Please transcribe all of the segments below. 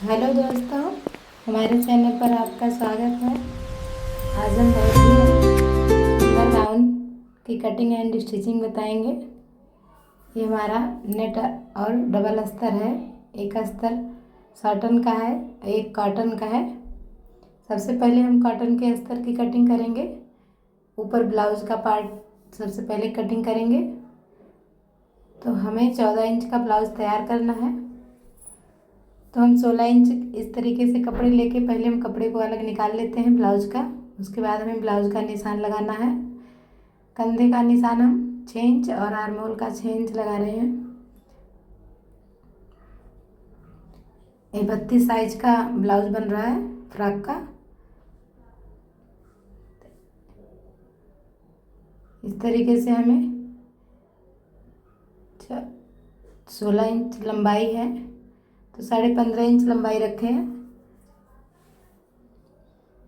Hello दोस्तों, हमारे channel पर आपका स्वागत है। आज हम बहुत ही सुंदर गाउन की कटिंग एंड स्टिचिंग बताएंगे। ये हमारा नेट और डबल अस्तर है। एक अस्तर साटन का है, एक कॉटन का है। सबसे पहले हम कॉटन के अस्तर की कटिंग करेंगे। ऊपर ब्लाउज का पार्ट सबसे पहले कटिंग करेंगे। तो हमें 14 इंच का ब्लाउज तैयार करना है। तो हम 16 इंच इस तरीके से कपड़े लेके पहले हम कपड़े को अलग निकाल लेते हैं ब्लाउज का। उसके बाद हमें ब्लाउज का निशान लगाना है। कंधे का निशान हम 6 इंच और आर्म होल का 6 इंच लगा रहे हैं। ये 32 साइज का ब्लाउज बन रहा है फ्रॉक का। इस तरीके से हमें 16 इंच लंबाई है, तो 15.5 इंच लंबाई रखे हैं।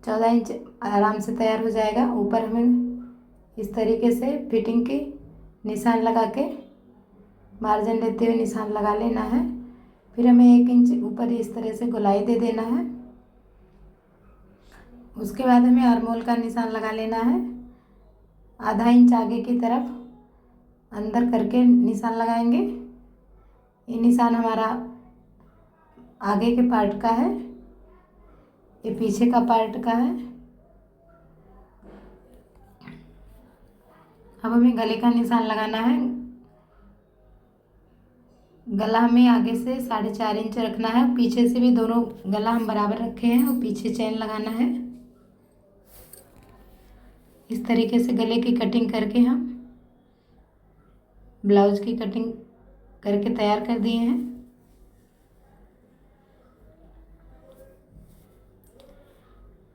14 इंच आराम से तैयार हो जाएगा। ऊपर हमें इस तरीके से फिटिंग की निशान लगा के मार्जिन लेते हुए निशान लगा लेना है। फिर हमें 1 इंच ऊपर इस तरह से गोलाई दे देना है। उसके बाद हमें आर्म होल का निशान लगा लेना है। आधा इंच आगे की तरफ अंदर करके निशान लगाएंगे। ये निशान हमारा आगे के पार्ट का है, ये पीछे का पार्ट का है। अब हमें गले का निशान लगाना है। गला हमें आगे से 4.5 इंच रखना है। पीछे से भी दोनों गला हम बराबर रखे हैं और पीछे चैन लगाना है। इस तरीके से गले की कटिंग करके हम ब्लाउज की कटिंग करके तैयार कर दिए हैं।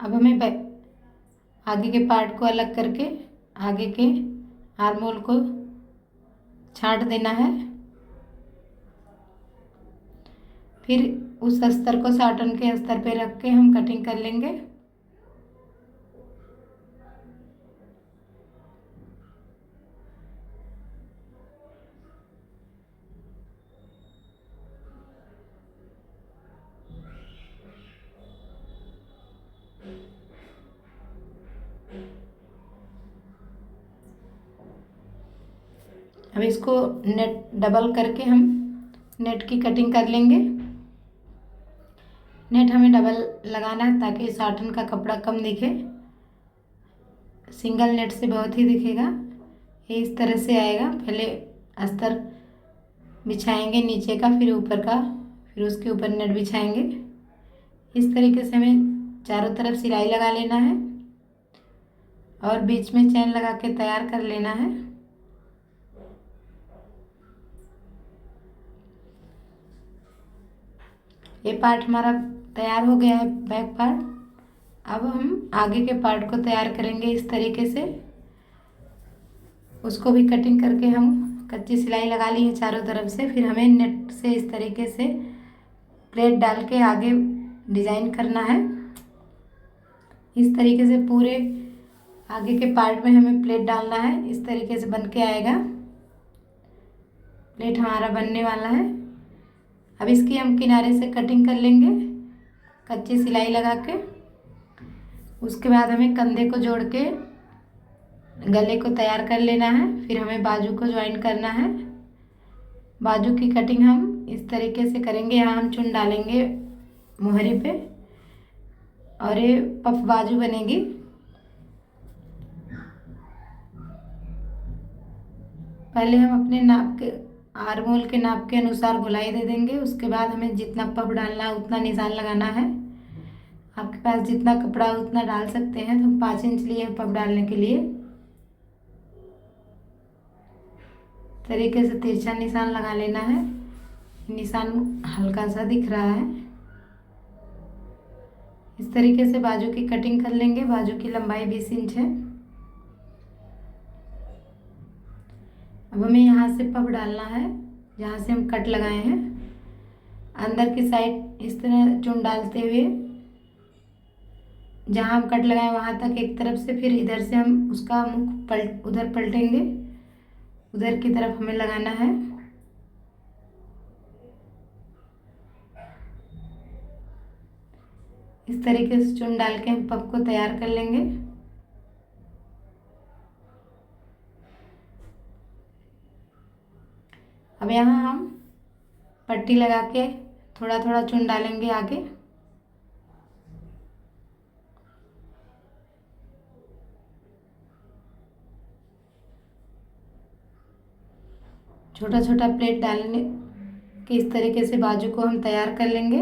अब हमें आगे के पार्ट को अलग करके आगे के आर्म होल को छांट देना है। फिर उस अस्तर को साटन के अस्तर पे रख के हम कटिंग कर लेंगे। अब इसको नेट डबल करके हम नेट की कटिंग कर लेंगे। नेट हमें डबल लगाना है ताकि साटन का कपड़ा कम दिखे। सिंगल नेट से बहुत ही दिखेगा। ये इस तरह से आएगा। पहले अस्तर बिछाएंगे नीचे का, फिर ऊपर का, फिर उसके ऊपर नेट बिछाएंगे। इस तरीके से हमें चारों तरफ सिलाई लगा लेना है और बीच में चैन लगा के तैयार कर लेना है। ये पार्ट हमारा तैयार हो गया है, बैक पार्ट। अब हम आगे के पार्ट को तैयार करेंगे इस तरीके से। उसको भी कटिंग करके हम कच्ची सिलाई लगा ली है चारों तरफ से। फिर हमें नेट से इस तरीके से प्लेट डाल के आगे डिजाइन करना है। इस तरीके से पूरे आगे के पार्ट में हमें प्लेट डालना है। इस तरीके से बन के आएगा। प्लेट हमारा बनने वाला है। अब इसकी हम किनारे से कटिंग कर लेंगे कच्ची सिलाई लगा के। उसके बाद हमें कंधे को जोड़ के गले को तैयार कर लेना है। फिर हमें बाजू को ज्वाइन करना है। बाजू की कटिंग हम इस तरीके से करेंगे। यहाँ हम चुन डालेंगे मोहरी पे और ये पफ बाजू बनेगी। पहले हम अपने नाप के आर्म होल के नाप के अनुसार गोलाई दे देंगे। उसके बाद हमें जितना पफ डालना है उतना निशान लगाना है। आपके पास जितना कपड़ा है उतना डाल सकते हैं। तो हम 5 इंच लिए हैं पफ डालने के लिए। तरीके से तिरछा निशान लगा लेना है। निशान हल्का सा दिख रहा है। इस तरीके से बाजू की कटिंग कर लेंगे। बाजू की लंबाई 20 इंच है। अब हमें यहाँ से पफ डालना है जहाँ से हम कट लगाए हैं। अंदर की साइड इस तरह चुन डालते हुए जहाँ हम कट लगाए वहाँ तक एक तरफ से, फिर इधर से हम उसका मुख उधर पलटेंगे। उधर की तरफ हमें लगाना है। इस तरीके से चुन डाल के हम पफ को तैयार कर लेंगे। अब यहाँ हम पट्टी लगा के थोड़ा थोड़ा चुन डालेंगे आगे। छोटा छोटा प्लेट डालने के इस तरीके से बाजू को हम तैयार कर लेंगे।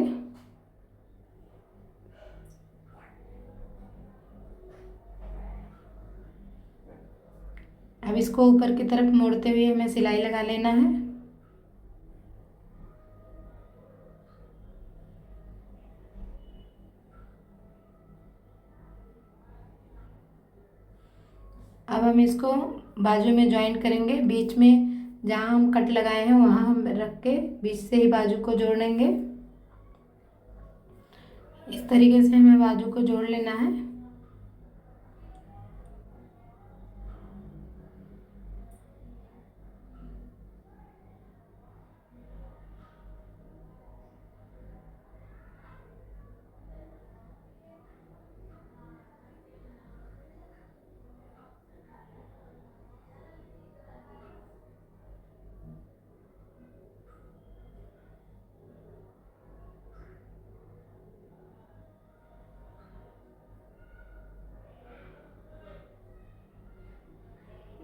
अब इसको ऊपर की तरफ मोड़ते हुए हमें सिलाई लगा लेना है। अब हम इसको बाजू में ज्वाइन करेंगे। बीच में जहाँ हम कट लगाए हैं वहाँ हम रख के बीच से ही बाजू को जोड़ लेंगे। इस तरीके से हमें बाजू को जोड़ लेना है।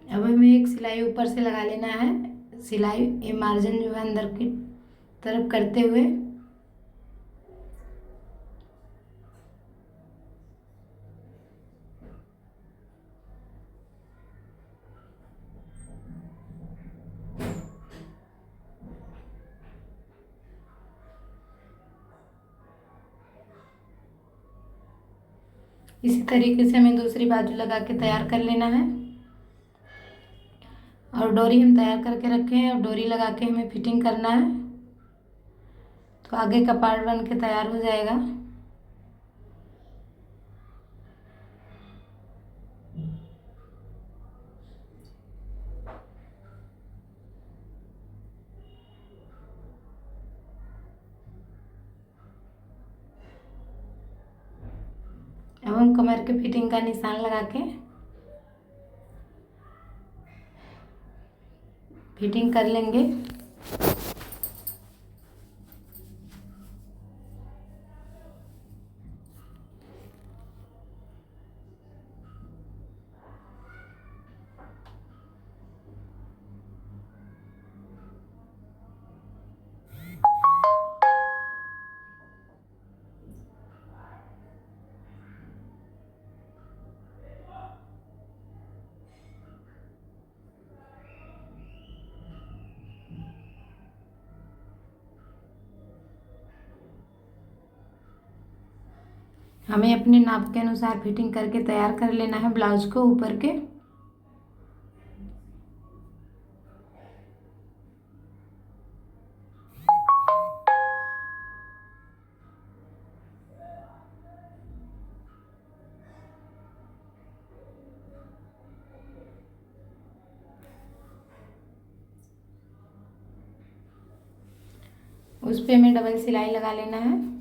अब हमें एक सिलाई ऊपर से लगा लेना है। सिलाई ये मार्जिन जो है अंदर की तरफ करते हुए इसी तरीके से हमें दूसरी बाजू लगा के तैयार कर लेना है। और डोरी हम तैयार करके रखे हैं और डोरी लगा के हमें फिटिंग करना है, तो आगे का पार्ट बन के तैयार हो जाएगा। अब हम कमर के फिटिंग का निशान लगा के फिटिंग कर लेंगे। हमें अपने नाप के अनुसार फिटिंग करके तैयार कर लेना है ब्लाउज को ऊपर के। उस पे हमें डबल सिलाई लगा लेना है।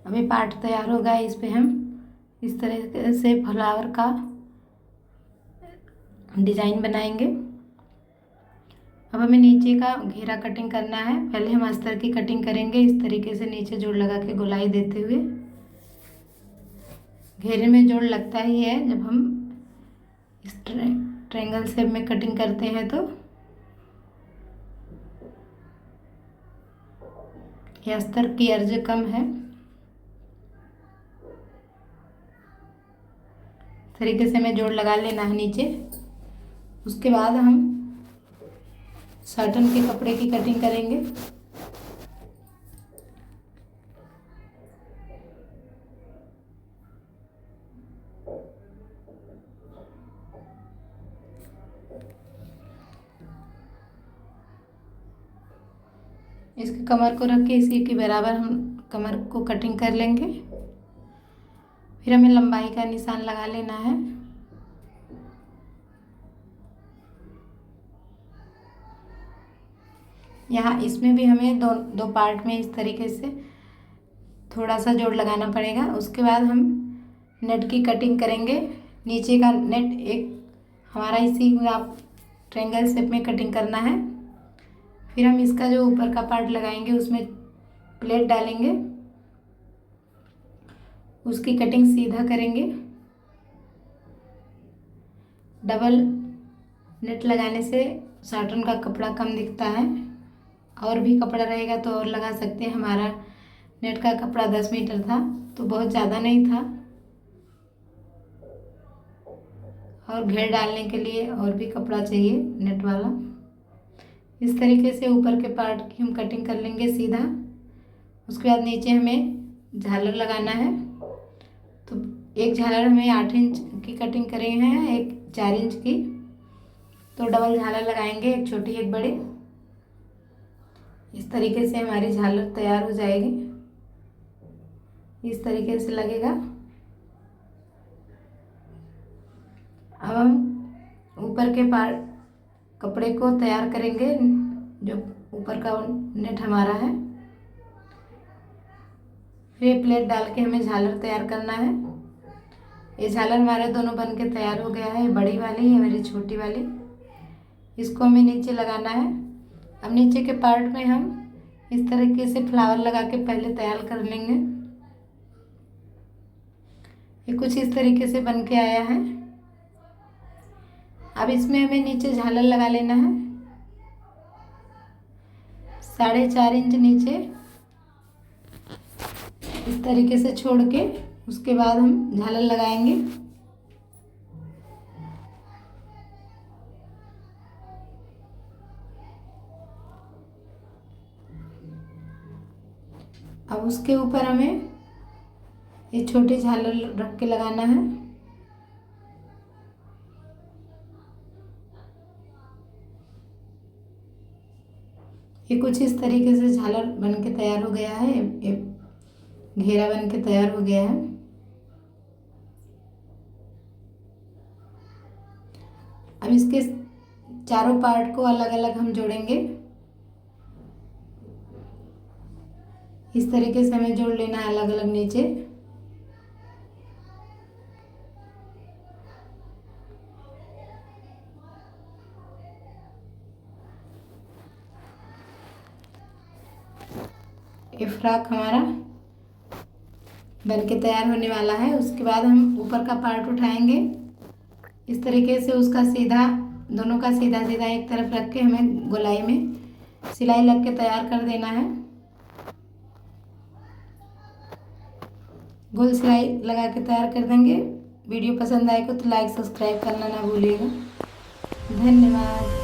अभी पार्ट तैयार होगा, इस पे हम इस तरह से फ्लावर का डिजाइन बनाएंगे। अब हमें नीचे का घेरा कटिंग करना है। पहले हम अस्तर की कटिंग करेंगे, इस तरीके से नीचे जोड़ लगा के गोलाई देते हुए। घेरे में जोड़ लगता ही है जब हम इस ट्रायंगल शेप में कटिंग करते हैं। तो ये अस्तर की अर्ज कम है, तरीके से हमें जोड़ लगा लेना है नीचे। उसके बाद हम साटन के कपड़े की कटिंग करेंगे। इसके कमर को रख के इसी के बराबर हम कमर को कटिंग कर लेंगे। फिर हमें लंबाई का निशान लगा लेना है। यहाँ इसमें भी हमें दो दो पार्ट में इस तरीके से थोड़ा सा जोड़ लगाना पड़ेगा। उसके बाद हम नेट की कटिंग करेंगे। नीचे का नेट एक हमारा इसी में आप ट्रायंगल शेप में कटिंग करना है। फिर हम इसका जो ऊपर का पार्ट लगाएंगे उसमें प्लेट डालेंगे, उसकी कटिंग सीधा करेंगे। डबल नेट लगाने से साटन का कपड़ा कम दिखता है, और भी कपड़ा रहेगा तो और लगा सकते हैं। हमारा नेट का कपड़ा 10 मीटर था तो बहुत ज़्यादा नहीं था, और घेर डालने के लिए और भी कपड़ा चाहिए नेट वाला। इस तरीके से ऊपर के पार्ट की हम कटिंग कर लेंगे सीधा। उसके बाद नीचे हमें झालर लगाना है। तो एक झालर हमें 8 इंच की कटिंग करेंगे हैं, एक 4 इंच की, तो डबल झालर लगाएंगे, एक छोटी एक बड़ी। इस तरीके से हमारी झालर तैयार हो जाएगी। इस तरीके से लगेगा। अब हम ऊपर के पार्ट कपड़े को तैयार करेंगे, जो ऊपर का नेट हमारा है। फिर प्लेट डाल के हमें झालर तैयार करना है। ये झालर हमारे दोनों बन के तैयार हो गया है। ये बड़ी वाली है, मेरी छोटी वाली। इसको हमें नीचे लगाना है। अब नीचे के पार्ट में हम इस तरीके से फ्लावर लगा के पहले तैयार कर लेंगे। ये कुछ इस तरीके से बन के आया है। अब इसमें हमें नीचे झालर लगा लेना है 4.5 इंच नीचे, इस तरीके से छोड़ के। उसके बाद हम झालर लगाएंगे। अब उसके ऊपर हमें ये छोटी झालर रख के लगाना है। ये कुछ इस तरीके से झालर बन के तैयार हो गया है। ये घेरा बन के तैयार हो गया है। अब इसके चारों पार्ट को अलग अलग हम जोड़ेंगे। इस तरीके से हमें जोड़ लेना है अलग अलग नीचे। ये फ्रॉक हमारा बन के तैयार होने वाला है। उसके बाद हम ऊपर का पार्ट उठाएंगे। इस तरीके से उसका सीधा, दोनों का सीधा सीधा एक तरफ रख के हमें गोलाई में सिलाई लग के तैयार कर देना है। गोल सिलाई लगा के तैयार कर देंगे। वीडियो पसंद आए को तो लाइक सब्सक्राइब करना ना भूलिएगा। धन्यवाद।